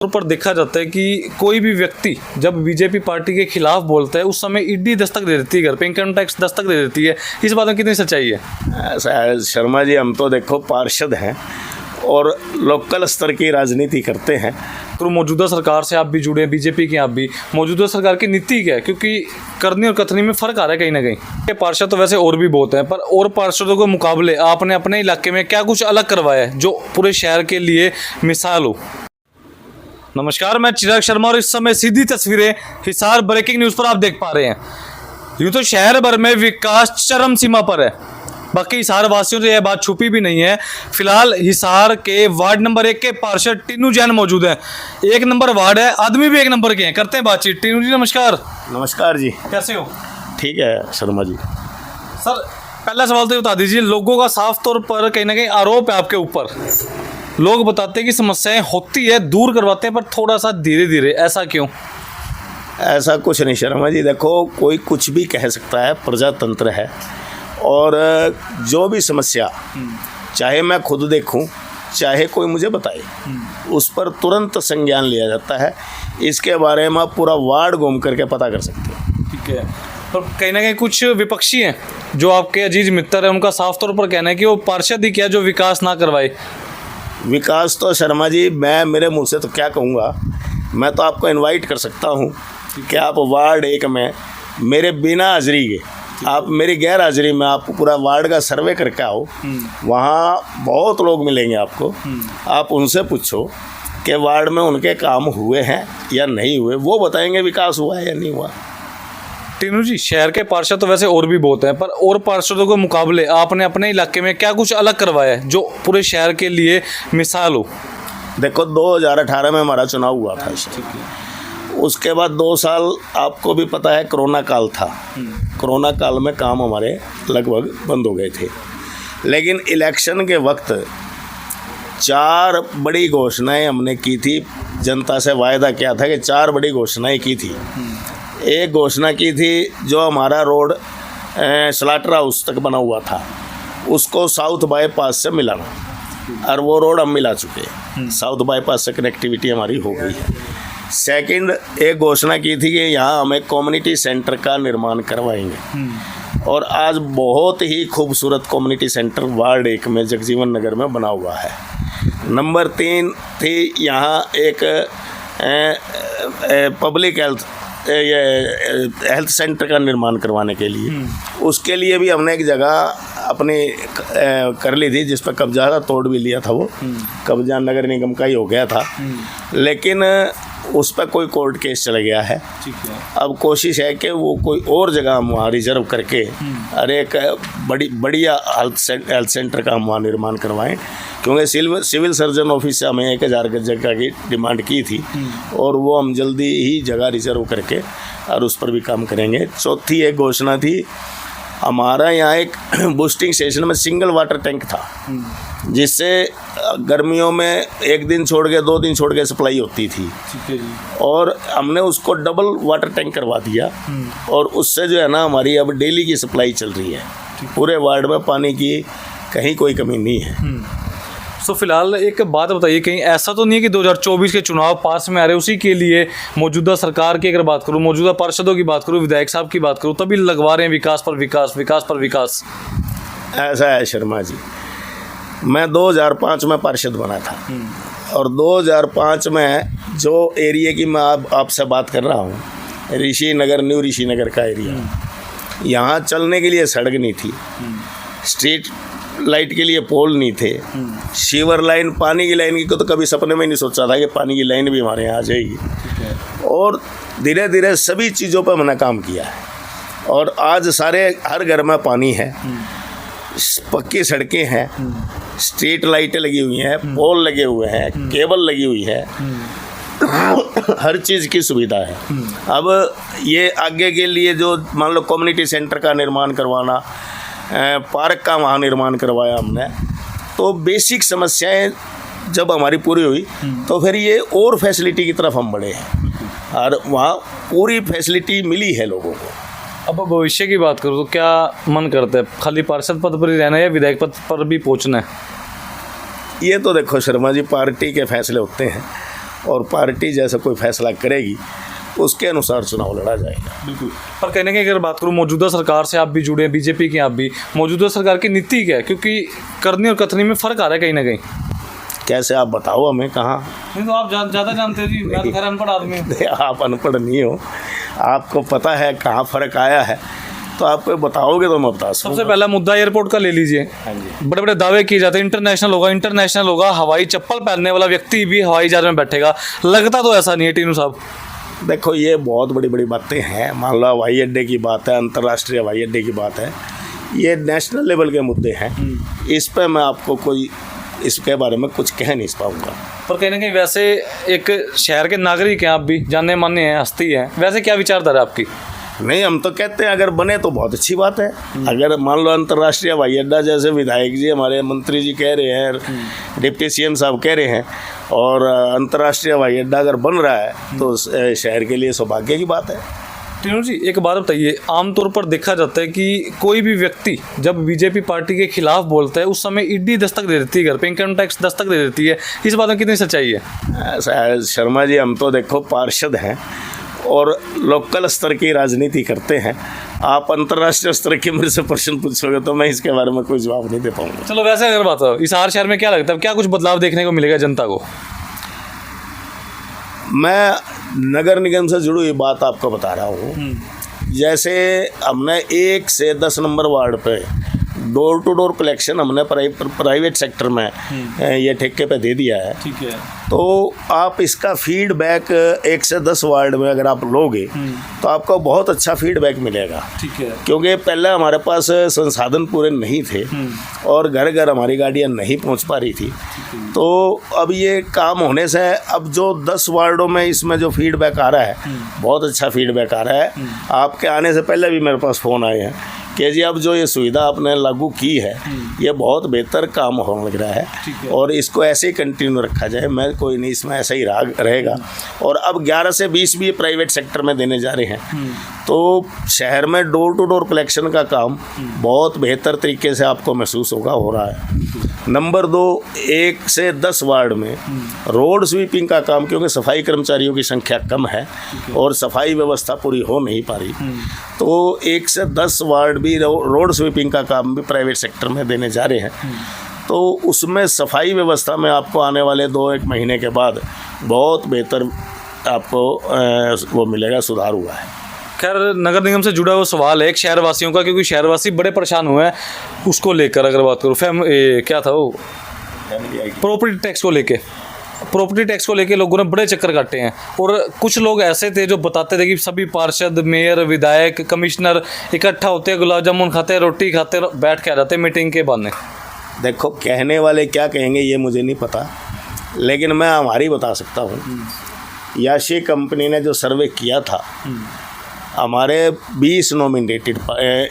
पर देखा जाता है कि कोई भी व्यक्ति जब बीजेपी पार्टी के खिलाफ बोलता है उस समय ईडी दस्तक दे देती है, घर पे इनकम टैक्स दस्तक दे देती है। इस बात में कितनी सच्चाई है? ऐसा है शर्मा जी, हम तो देखो पार्षद हैं और लोकल स्तर की राजनीति करते हैं। तो मौजूदा सरकार से आप भी जुड़े हैं, बीजेपी की आप भी, मौजूदा सरकार की नीति क्या है? क्योंकि करनी और कथनी में फ़र्क आ रहा है कहीं ना कहीं। ये पार्षद तो वैसे और भी बहुत हैं, पर और पार्षदों के मुकाबले आपने अपने इलाके में क्या कुछ अलग करवाया है जो पूरे शहर के लिए मिसाल हो? नमस्कार, मैं चिराग शर्मा और इस समय सीधी तस्वीरें हिसार ब्रेकिंग न्यूज़ पर आप देख पा रहे हैं। यूँ तो शहर भर में विकास चरम सीमा पर है, बाकी हिसार वासियों से यह बात छुपी भी नहीं है। फिलहाल हिसार के वार्ड नंबर 1 के पार्षद टीनू जैन मौजूद हैं। 1 नंबर वार्ड है, आदमी भी 1 नंबर के हैं। करते हैं बातचीत। टीनू जी नमस्कार। नमस्कार जी, कैसे हो? ठीक है शर्मा जी। सर, पहला सवाल तो बता दीजिए, लोगों का साफ तौर पर कहीं ना कहीं आरोप है आपके ऊपर। लोग बताते हैं कि समस्याएं होती है, दूर करवाते हैं, पर थोड़ा सा धीरे धीरे, ऐसा क्यों? ऐसा कुछ नहीं शर्मा जी, देखो कोई कुछ भी कह सकता है, प्रजातंत्र है और जो भी समस्या चाहे मैं खुद देखूं चाहे कोई मुझे बताए उस पर तुरंत संज्ञान लिया जाता है। इसके बारे में आप पूरा वार्ड घूम करके पता कर सकते हो। ठीक है, पर कहीं ना कहीं कुछ विपक्षी हैं जो आपके अजीज मित्र हैं, उनका साफ तौर पर कहना है कि वो पार्षद ही क्या जो विकास ना करवाए। विकास तो शर्मा जी मैं मेरे मुंह से तो क्या कहूँगा, मैं तो आपको इनवाइट कर सकता हूँ कि आप वार्ड 1 में मेरे बिना हाजिरी के, आप मेरी गैर हाजिरी में आप पूरा वार्ड का सर्वे करके आओ। वहाँ बहुत लोग मिलेंगे आपको, आप उनसे पूछो कि वार्ड में उनके काम हुए हैं या नहीं हुए, वो बताएंगे विकास हुआ है या नहीं हुआ। टीनू जी, शहर के पार्षद तो वैसे और भी बहुत हैं, पर और पार्षदों के मुकाबले आपने अपने इलाके में क्या कुछ अलग करवाया है जो पूरे शहर के लिए मिसाल हो? देखो 2018 में हमारा चुनाव हुआ था, उसके बाद 2 साल आपको भी पता है कोरोना काल था। कोरोना काल में काम हमारे लगभग बंद हो गए थे, लेकिन इलेक्शन के वक्त 4 बड़ी घोषणाएं हमने की थी। जनता से वायदा किया था कि 4 बड़ी घोषणाएं की थी। एक घोषणा की थी जो हमारा रोड स्लाटर हाउस तक बना हुआ था उसको साउथ बाईपास से मिलाना, और वो रोड हम मिला चुके हैं। साउथ बाईपास से कनेक्टिविटी हमारी हो गई है। सेकंड, एक घोषणा की थी कि यहाँ हम एक कम्युनिटी सेंटर का निर्माण करवाएंगे, और आज बहुत ही खूबसूरत कम्युनिटी सेंटर वार्ड 1 में जगजीवन नगर में बना हुआ है। नंबर 3 थी यहाँ एक पब्लिक हेल्थ सेंटर का निर्माण करवाने के लिए, उसके लिए भी हमने एक जगह अपनी कर ली थी जिस पर कब्जा था, तोड़ भी लिया था। वो कब्जा नगर निगम का ही हो गया था, लेकिन उस पर कोई कोर्ट केस चला गया है। अब कोशिश है कि वो कोई और जगह हम वहाँ रिजर्व करके और एक बढ़िया हेल्थ सेंटर का हम वहाँ निर्माण करवाएं, क्योंकि सिविल सर्जन ऑफिस से हमें 1000 गज जगह की डिमांड की थी, और वो हम जल्दी ही जगह रिजर्व करके और उस पर भी काम करेंगे। चौथी एक घोषणा थी, हमारा यहाँ एक बूस्टिंग स्टेशन में सिंगल वाटर टैंक था, जिससे गर्मियों में 1 दिन छोड़ के 2 दिन छोड़ के सप्लाई होती थी, और हमने उसको डबल वाटर टैंक करवा दिया, और उससे जो है ना हमारी अब डेली की सप्लाई चल रही है। पूरे वार्ड में पानी की कहीं कोई कमी नहीं है। सो फिलहाल एक बात बताइए, कहीं ऐसा तो नहीं है कि 2024 के चुनाव पास में आ रहे, उसी के लिए मौजूदा सरकार की अगर बात करूं, मौजूदा पार्षदों की बात करूं, विधायक साहब की बात करूं, तभी लगवा रहे हैं विकास पर विकास, विकास पर विकास? ऐसा है शर्मा जी, मैं 2005 में पार्षद बना था, और 2005 में जो एरिया की मैं आपसे बात कर रहा हूँ, ऋषि नगर, न्यू ऋषि नगर का एरिया, यहाँ चलने के लिए सड़क नहीं थी, स्ट्रीट लाइट के लिए पोल नहीं थे, सीवर लाइन, पानी की लाइन की तो कभी सपने में नहीं सोचा था कि पानी की लाइन भी हमारे यहाँ आ जाएगी। और धीरे धीरे सभी चीज़ों पर मैंने काम किया है, और आज हर घर में पानी है, पक्की सड़कें हैं, स्ट्रीट लाइटें लगी हुई हैं, पोल लगे हुए हैं, केबल लगी हुई है, हर चीज़ की सुविधा है। अब ये आगे के लिए जो मान लो कम्युनिटी सेंटर का निर्माण करवाना, पार्क का वहाँ निर्माण करवाया हमने, तो बेसिक समस्याएं जब हमारी पूरी हुई तो फिर ये और फैसिलिटी की तरफ हम बढ़े हैं, और वहाँ पूरी फैसिलिटी मिली है लोगों को। अब भविष्य की बात करूँ तो क्या मन करता है, खाली पार्षद पद पर ही रहना है या विधायक पद पर भी पहुँचना है? ये तो देखो शर्मा जी, पार्टी के फैसले होते हैं, और पार्टी जैसा कोई फैसला करेगी उसके अनुसार चुनाव लड़ा जाएगा। बिल्कुल। पर कहीं ना कहीं अगर बात करूँ मौजूदा सरकार से आप भी जुड़े हैं, बीजेपी की आप भी, मौजूदा सरकार की नीति क्या है? क्योंकि करनी और कथनी में फ़र्क आ रहा है कहीं ना कहीं। कैसे आप बताओ हमें कहाँ? नहीं तो आप ज़्यादा जानते हो जी, मैं तो खैर अनपढ़ आदमी हूँ। आप अनपढ़ नहीं हो, आपको पता है कहाँ फ़र्क आया है, तो आपको बताओगे तो मैं बता सकूँ। सबसे पहला मुद्दा एयरपोर्ट का ले लीजिए। हाँ जी। बड़े बड़े दावे किए जाते हैं इंटरनेशनल होगा, हवाई चप्पल पहनने वाला व्यक्ति भी हवाई जहाज में बैठेगा। लगता तो ऐसा नहीं है टीनू साहब। देखो ये बहुत बड़ी बड़ी बातें हैं। मान लो हवाई अड्डे की बात है, अंतर्राष्ट्रीय हवाई अड्डे की बात है, ये नेशनल लेवल के मुद्दे हैं। इस पर मैं आपको कोई इसके बारे में कुछ कह नहीं पाऊँगा। पर कहीं ना कहीं वैसे एक शहर के नागरिक हैं आप भी, जाने माने हैं, हस्ती हैं, वैसे क्या विचारधारा है आपकी? नहीं, हम तो कहते हैं अगर बने तो बहुत अच्छी बात है। अगर मान लो अंतर्राष्ट्रीय हवाई अड्डा, जैसे विधायक जी हमारे मंत्री जी कह रहे हैं, डिप्टी सीएम साहब कह रहे हैं, और अंतर्राष्ट्रीय हवाई अड्डा अगर बन रहा है तो शहर के लिए सौभाग्य की बात है। टीनू जी एक बात बताइए, आमतौर पर देखा जाता है कि कोई भी व्यक्ति जब बीजेपी पार्टी के खिलाफ बोलता है उस समय ईडी दस्तक दे देती है, घर पे इनकम टैक्स दस्तक दे देती है। इस बात में कितनी सच्चाई है? ऐसा है शर्मा जी, हम तो देखो पार्षद हैं और लोकल स्तर की राजनीति करते हैं। आप अंतर्राष्ट्रीय स्तर के मेरे से प्रश्न पूछोगे तो मैं इसके बारे में कोई जवाब नहीं दे पाऊंगा। चलो वैसे अगर बात हो, इस शहर में क्या लगता है, क्या कुछ बदलाव देखने को मिलेगा जनता को? मैं नगर निगम से जुड़ी हुई बात आपको बता रहा हूँ। जैसे हमने 1 से 10 नंबर वार्ड पे डोर टू डोर कलेक्शन हमने प्राइवेट सेक्टर में ये ठेके पे दे दिया है। ठीक है। तो आप इसका फीडबैक 1 से 10 वार्ड में अगर आप लोगे तो आपको बहुत अच्छा फीडबैक मिलेगा। ठीक है। क्योंकि पहले हमारे पास संसाधन पूरे नहीं थे और घर घर हमारी गाड़ियाँ नहीं पहुंच पा रही थी। तो अब ये काम होने से अब जो 10 वार्डों में इसमें जो फीडबैक आ रहा है, बहुत अच्छा फीडबैक आ रहा है। आपके आने से पहले भी मेरे पास फ़ोन आए हैं कि जी अब जो ये सुविधा आपने लागू की है ये बहुत बेहतर काम होने लग रहा है और इसको ऐसे ही कंटिन्यू रखा जाए। मैं कोई नहीं, इसमें ऐसा ही रहेगा। और अब 11 से 20 भी प्राइवेट सेक्टर में देने जा रहे हैं। तो शहर में डोर टू डोर कलेक्शन का काम बहुत बेहतर तरीके से आपको महसूस होगा, हो रहा है। नंबर 2, 1 से 10 वार्ड में रोड स्वीपिंग का काम, क्योंकि सफाई कर्मचारियों की संख्या कम है और सफाई व्यवस्था पूरी हो नहीं पा रही, तो 1 से 10 वार्ड भी रोड स्वीपिंग का काम भी प्राइवेट सेक्टर में देने जा रहे हैं। तो उसमें सफाई व्यवस्था में आपको आने वाले 2-1 महीने के बाद बहुत बेहतर आपको वो मिलेगा, सुधार हुआ है। खैर नगर निगम से जुड़ा हुआ सवाल है एक शहरवासियों का, क्योंकि शहरवासी बड़े परेशान हुए हैं उसको लेकर। अगर बात करूँ क्या था वो प्रॉपर्टी टैक्स को लेके लोगों ने बड़े चक्कर काटे हैं। और कुछ लोग ऐसे थे जो बताते थे कि सभी पार्षद, मेयर, विधायक, कमिश्नर इकट्ठा होते, गुलाब जामुन खाते, रोटी खाते, बैठ के आ जाते मीटिंग के बहाने। देखो कहने वाले क्या कहेंगे ये मुझे नहीं पता, लेकिन मैं हमारी बता सकता हूँ। याशी कंपनी ने जो सर्वे किया था, हमारे 20 नॉमिनेटेड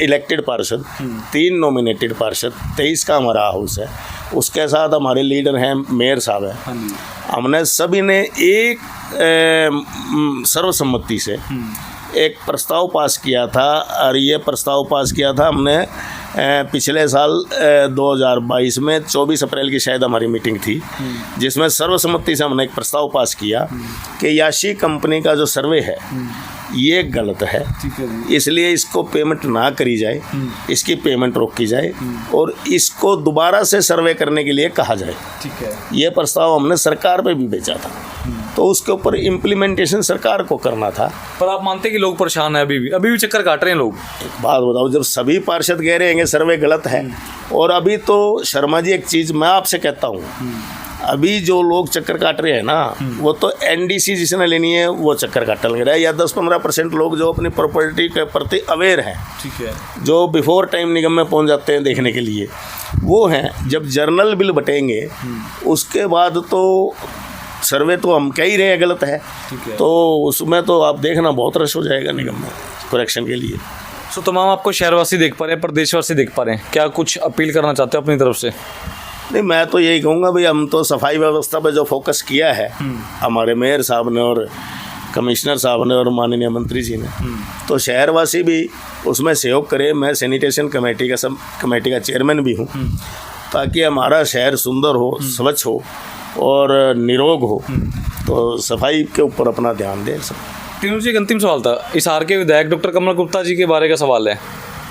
इलेक्टेड पार्षद, 3 नॉमिनेटेड पार्षद, 23 का हमारा हाउस है, उसके साथ हमारे लीडर हैं, मेयर साहब हैं। हमने सभी ने एक सर्वसम्मति से एक प्रस्ताव पास किया था। और ये प्रस्ताव पास किया था हमने पिछले साल 2022 में 24 अप्रैल की शायद हमारी मीटिंग थी, जिसमें सर्वसम्मति से हमने एक प्रस्ताव पास किया कि याशी कंपनी का जो सर्वे है ये गलत है, इसलिए इसको पेमेंट ना करी जाए, इसकी पेमेंट रोकी जाए और इसको दोबारा से सर्वे करने के लिए कहा जाए। ठीक है। ये प्रस्ताव हमने सरकार पे भी भेजा था, तो उसके ऊपर इम्प्लीमेंटेशन सरकार को करना था। पर आप मानते हैं कि लोग परेशान हैं, अभी भी चक्कर काट रहे हैं लोग? एक बात बताओ, जब सभी पार्षद कह रहे हैं सर्वे गलत है, और अभी तो शर्मा जी एक चीज़ मैं आपसे कहता हूँ, अभी जो लोग चक्कर काट रहे हैं ना, वो तो एनडीसी जिसने लेनी है वो चक्कर काटने लग रहा है, या 10-15% लोग जो अपनी प्रॉपर्टी के प्रति अवेयर हैं, ठीक है, जो बिफोर टाइम निगम में पहुंच जाते हैं देखने के लिए, वो हैं। जब जर्नल बिल बटेंगे उसके बाद तो सर्वे तो हम कह ही रहे हैं गलत है, तो उसमें तो आप देखना बहुत रश हो जाएगा निगम में करेक्शन के लिए। सो तमाम आपको शहरवासी देख पा रहे हैं, प्रदेशवासी देख पा रहे हैं, क्या कुछ अपील करना चाहते हो अपनी तरफ से? नहीं, मैं तो यही कहूँगा भाई, हम तो सफाई व्यवस्था पे जो फोकस किया है हमारे मेयर साहब ने और कमिश्नर साहब ने और माननीय मंत्री जी ने, तो शहरवासी भी उसमें सहयोग करें। मैं सैनिटेशन कमेटी का चेयरमैन भी हूँ, ताकि हमारा शहर सुंदर हो, स्वच्छ हो और निरोग हो, तो सफाई के ऊपर अपना ध्यान दें सब। तीनों जी एक अंतिम सवाल था, हिसार के विधायक डॉक्टर कमल गुप्ता जी के बारे का सवाल है।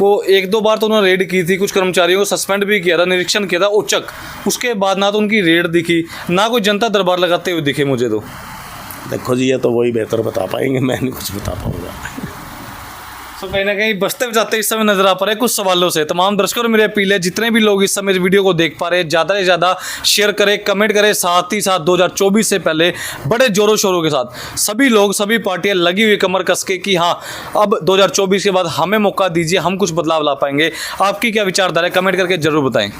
वो 1-2 बार तो उन्होंने रेड की थी, कुछ कर्मचारियों को सस्पेंड भी किया था, निरीक्षण किया था औचक, उसके बाद ना तो उनकी रेड दिखी, ना कोई जनता दरबार लगाते हुए दिखे मुझे तो। देखो जी, ये तो वही बेहतर बता पाएंगे, मैं नहीं कुछ बता पाऊँगा। तो कहीं ना कहीं बचते बचाते इस समय नजर आ पा रहे हैं कुछ सवालों से। तमाम दर्शकों को मेरी अपील है, जितने भी लोग इस समय इस वीडियो को देख पा रहे हैं, ज़्यादा से ज़्यादा शेयर करें, कमेंट करें, साथ ही साथ 2024 से पहले बड़े जोरों शोरों के साथ सभी लोग, सभी पार्टियां लगी हुई कमर कस के कि हाँ, अब 2024 के बाद हमें मौका दीजिए, हम कुछ बदलाव ला पाएंगे। आपकी क्या विचारधारा है, कमेंट करके जरूर बताएं।